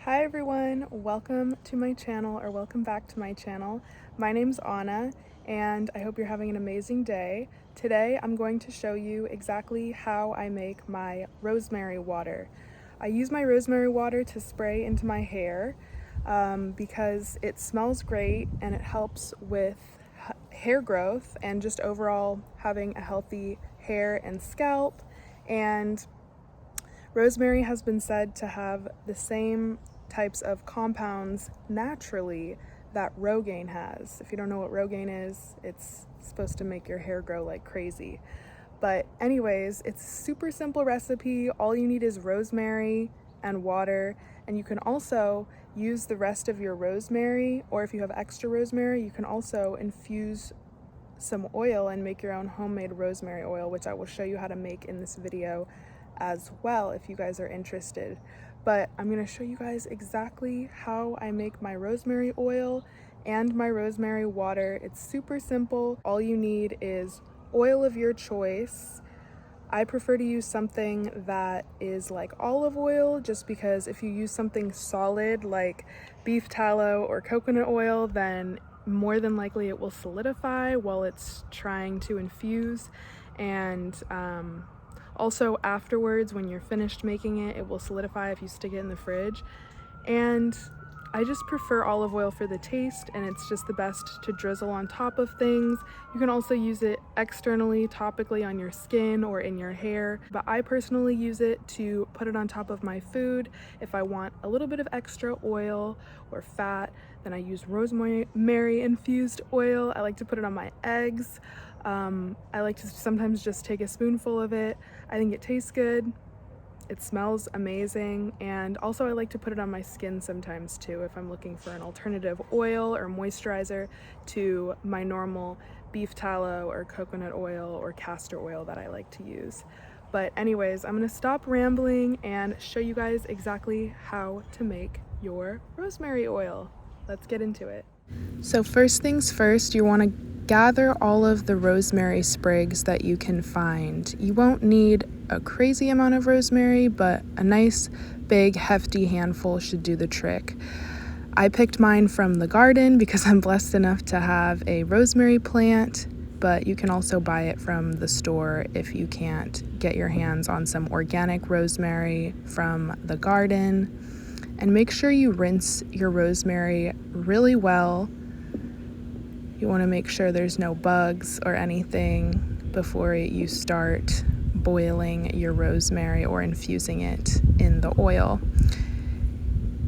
Hi everyone, welcome to my channel, or welcome back to my channel. My name's Anna and I hope you're having an amazing day. Today I'm going to show you exactly how I make my rosemary water. I use my rosemary water to spray into my hair because it smells great and it helps with hair growth and just overall having a healthy hair and scalp. And rosemary has been said to have the same types of compounds naturally that Rogaine has. If you don't know what Rogaine is, it's supposed to make your hair grow like crazy. But anyways, it's a super simple recipe. All you need is rosemary and water, and you can also use the rest of your rosemary, or if you have extra rosemary, you can also infuse some oil and make your own homemade rosemary oil, which I will show you how to make in this video as well if you guys are interested. But I'm going to show you guys exactly how I make my rosemary oil and my rosemary water. It's super simple. All you need is oil of your choice. I prefer to use something that is like olive oil, just because if you use something solid like beef tallow or coconut oil, then more than likely it will solidify while it's trying to infuse, and also afterwards when you're finished making it, it will solidify if you stick it in the fridge. And I just prefer olive oil for the taste, and it's just the best to drizzle on top of things. You can also use it externally, topically on your skin or in your hair, but I personally use it to put it on top of my food. If I want a little bit of extra oil or fat, then I use rosemary infused oil. I like to put it on my eggs. I like to sometimes just take a spoonful of it. I think it tastes good. It smells amazing, and also I like to put it on my skin sometimes too if I'm looking for an alternative oil or moisturizer to my normal beef tallow or coconut oil or castor oil that I like to use. But anyways, I'm gonna stop rambling and show you guys exactly how to make your rosemary oil. Let's get into it. So first things first, you want to gather all of the rosemary sprigs that you can find. You won't need a crazy amount of rosemary, but a nice big hefty handful should do the trick. I picked mine from the garden because I'm blessed enough to have a rosemary plant, but you can also buy it from the store if you can't get your hands on some organic rosemary from the garden. And make sure you rinse your rosemary really well. You want to make sure there's no bugs or anything before you start boiling your rosemary or infusing it in the oil.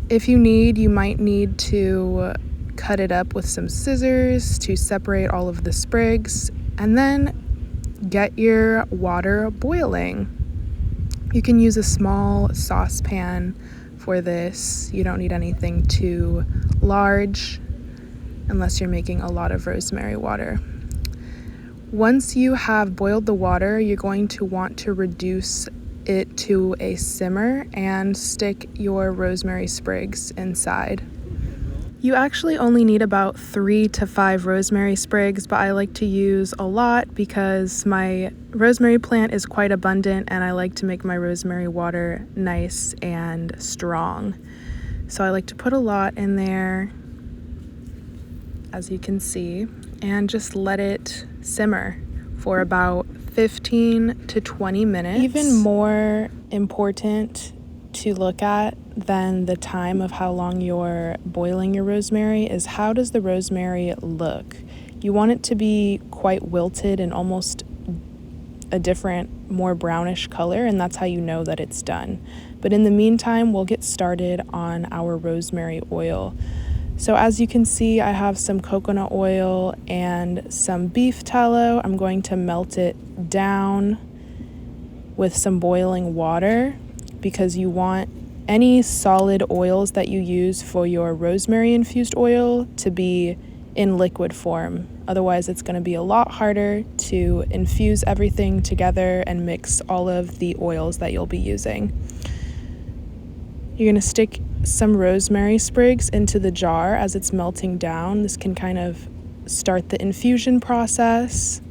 If you need, you might need to cut it up with some scissors to separate all of the sprigs, and then get your water boiling. You can use a small saucepan for this. You don't need anything too large unless you're making a lot of rosemary water. Once you have boiled the water, you're going to want to reduce it to a simmer and stick your rosemary sprigs inside. You actually only need about 3 to 5 rosemary sprigs, but I like to use a lot because my rosemary plant is quite abundant and I like to make my rosemary water nice and strong. So I like to put a lot in there, as you can see, and just let it simmer for about 15 to 20 minutes. Even more important to look at than the time of how long you're boiling your rosemary is how does the rosemary look. You want it to be quite wilted and almost a different, more brownish color, and that's how you know that it's done. But in the meantime, we'll get started on our rosemary oil. So as you can see, I have some coconut oil and some beef tallow. I'm going to melt it down with some boiling water because you want any solid oils that you use for your rosemary infused oil to be in liquid form. Otherwise, it's going to be a lot harder to infuse everything together and mix all of the oils that you'll be using. You're going to stick some rosemary sprigs into the jar as it's melting down. This can kind of start the infusion process.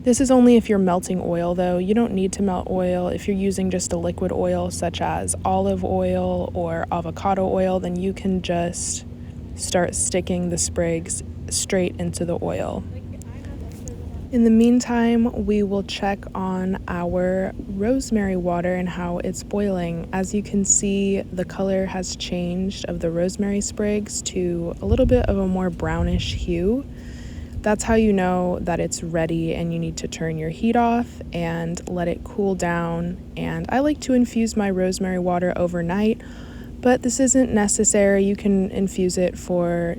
This is only if you're melting oil though. You don't need to melt oil. If you're using just a liquid oil such as olive oil or avocado oil, then you can just start sticking the sprigs straight into the oil. In the meantime, we will check on our rosemary water and how it's boiling. As you can see, the color has changed of the rosemary sprigs to a little bit of a more brownish hue. That's how you know that it's ready, and you need to turn your heat off and let it cool down. And I like to infuse my rosemary water overnight, but this isn't necessary. You can infuse it for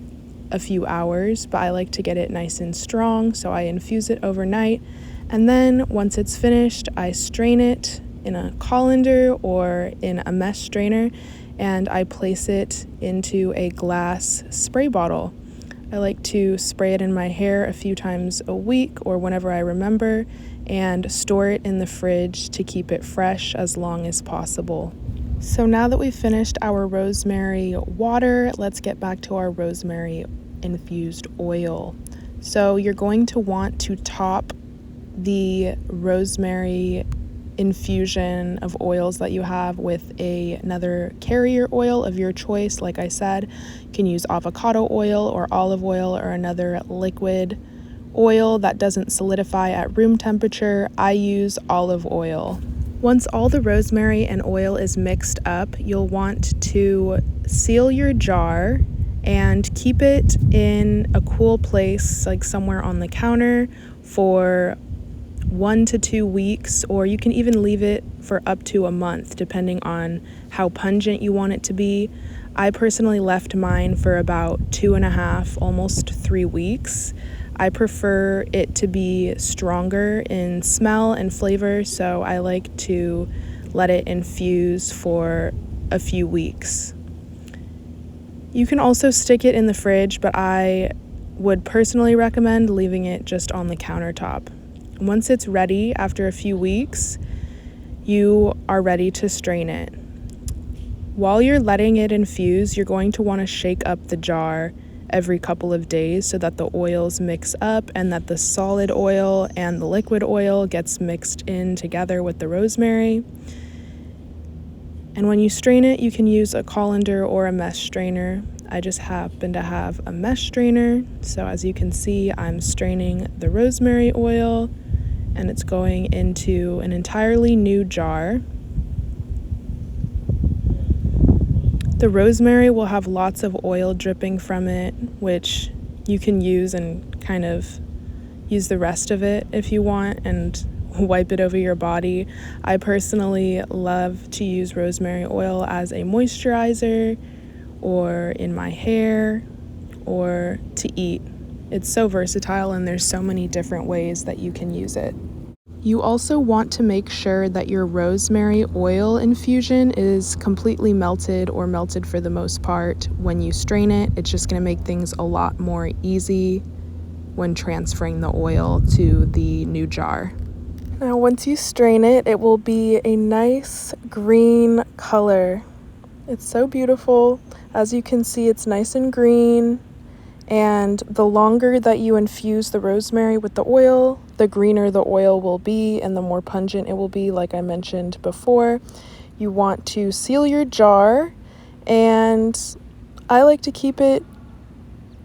a few hours, but I like to get it nice and strong, so I infuse it overnight. And then once it's finished, I strain it in a colander or in a mesh strainer, and I place it into a glass spray bottle. I like to spray it in my hair a few times a week or whenever I remember, and store it in the fridge to keep it fresh as long as possible. So now that we've finished our rosemary water, let's get back to our rosemary infused oil. So you're going to want to top the rosemary infusion of oils that you have with another carrier oil of your choice. Like I said, you can use avocado oil or olive oil or another liquid oil that doesn't solidify at room temperature. I use olive oil. Once all the rosemary and oil is mixed up, you'll want to seal your jar and keep it in a cool place, like somewhere on the counter, for 1 to 2 weeks, or you can even leave it for up to a month depending on how pungent you want it to be. I personally left mine for about 2.5, almost 3 weeks. I prefer it to be stronger in smell and flavor, so I like to let it infuse for a few weeks. You can also stick it in the fridge, but I would personally recommend leaving it just on the countertop. Once it's ready, after a few weeks, you are ready to strain it. While you're letting it infuse, you're going to want to shake up the jar every couple of days so that the oils mix up and that the solid oil and the liquid oil gets mixed in together with the rosemary. And when you strain it, you can use a colander or a mesh strainer. I just happen to have a mesh strainer, so as you can see, I'm straining the rosemary oil and it's going into an entirely new jar. The rosemary will have lots of oil dripping from it, which you can use and kind of use the rest of it if you want and wipe it over your body. I personally love to use rosemary oil as a moisturizer or in my hair or to eat. It's so versatile and there's so many different ways that you can use it. You also want to make sure that your rosemary oil infusion is completely melted or melted for the most part when you strain it. It's just going to make things a lot more easy when transferring the oil to the new jar. Now once you strain it, it will be a nice green color. It's so beautiful. As you can see, it's nice and green. And the longer that you infuse the rosemary with the oil, the greener the oil will be and the more pungent it will be, like I mentioned before. You want to seal your jar, and I like to keep it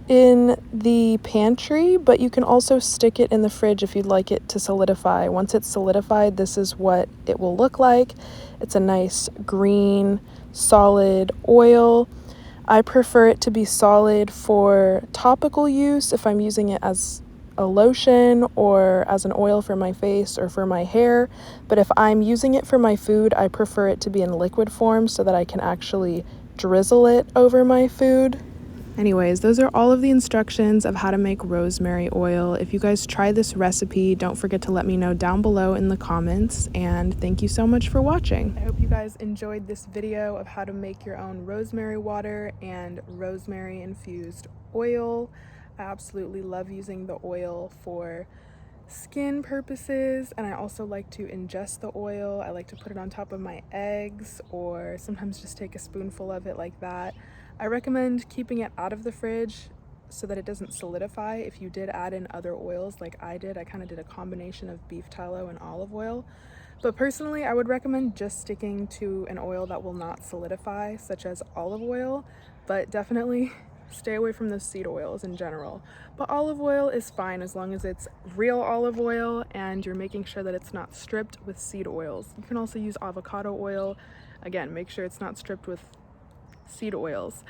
in the pantry, but you can also stick it in the fridge if you'd like it to solidify. Once it's solidified, this is what it will look like. It's a nice green, solid oil. I prefer it to be solid for topical use if I'm using it as a lotion or as an oil for my face or for my hair. But if I'm using it for my food, I prefer it to be in liquid form so that I can actually drizzle it over my food. Anyways, those are all of the instructions of how to make rosemary oil. If you guys try this recipe, don't forget to let me know down below in the comments, and thank you so much for watching. I hope you guys enjoyed this video of how to make your own rosemary water and rosemary infused oil. I absolutely love using the oil for skin purposes, and I also like to ingest the oil. I like to put it on top of my eggs or sometimes just take a spoonful of it like that. I recommend keeping it out of the fridge so that it doesn't solidify if you did add in other oils like I did. I kind of did a combination of beef tallow and olive oil. But personally, I would recommend just sticking to an oil that will not solidify, such as olive oil, but definitely stay away from those seed oils in general. But olive oil is fine as long as it's real olive oil and you're making sure that it's not stripped with seed oils. You can also use avocado oil. Again, make sure it's not stripped with seed oils.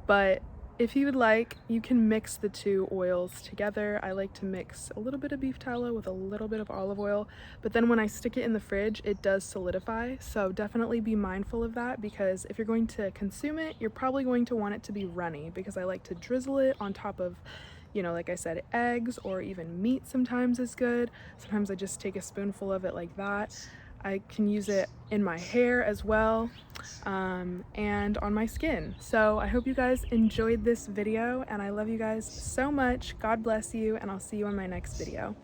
But if you would like, you can mix the two oils together. I like to mix a little bit of beef tallow with a little bit of olive oil, but then when I stick it in the fridge, it does solidify. So definitely be mindful of that, because if you're going to consume it, you're probably going to want it to be runny, because I like to drizzle it on top of, you know, like I said, eggs, or even meat sometimes is good. Sometimes I just take a spoonful of it like that. I can use it in my hair as well, and on my skin. So I hope you guys enjoyed this video, and I love you guys so much. God bless you, and I'll see you on my next video.